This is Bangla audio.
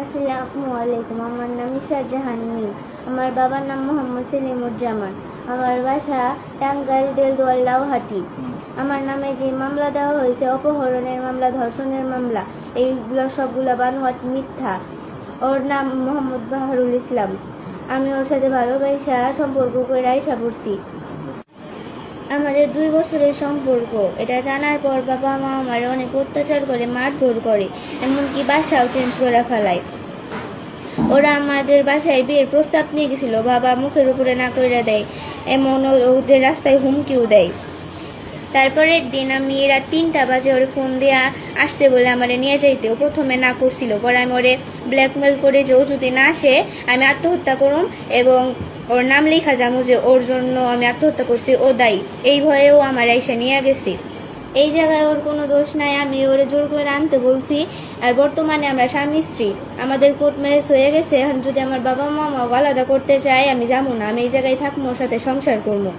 আসসালামু আলাইকুম। আমার নাম ইশরাত জাহান মীর। আমার বাবার নাম মোহাম্মদ সেলিমুজ্জামান। আমার বাসা টাঙ্গাইল দেলদুয়ার লাউহাটি। আমার নামে যে মামলা দেওয়া হয়েছে, অপহরণের মামলা, ধর্ষণের মামলা, এইগুলো সবগুলো বানোয়াট, মিথ্যা। ওর নাম মোহাম্মদ বাহারুল ইসলাম। আমি ওর সাথে ভালোবাসা সম্পর্ক করে আইসা পড়ছি। আমাদের 2 বছরের সম্পর্ক। এটা জানার পর বাবা মা আমার অনেক অত্যাচার করে, মারধর করে, এমনকি বাসাও চেঞ্জ করে ফেলায়। ওরা আমাদের বাসায় বিয়ের প্রস্তাব নিয়ে গেছিল, বাবা মুখের উপরে না করে দেয়, এমন ওদের রাস্তায় হুমকিও দেয়। তারপরের দিন আমি রাত 3টা বাজে ওরে ফোন দেয়া আসতে বলে আমারে নিয়ে যাইতে। ও প্রথমে না করছিল, পরে আমি ওরে ব্ল্যাকমেল করে যে ও যদি না আসে আমি আত্মহত্যা করুম এবং ওর নাম লেখা যাবো যে ওর জন্য আমি আত্মহত্যা করছি, ও দায়ী। এই ভয়েও আমার আইসা নিয়ে গেছি। এই জায়গায় ওর কোনো দোষ নাই, আমি ওরে জোর করে আনতে বলছি। আর বর্তমানে আমরা স্বামী স্ত্রী, আমাদের কোর্ট ম্যারেজ হয়ে গেছে। এখন যদি আমার বাবা মা আলাদা করতে চায় আমি যাবো না, আমি এই জায়গায় থাকবো, ওর সাথে সংসার করবো।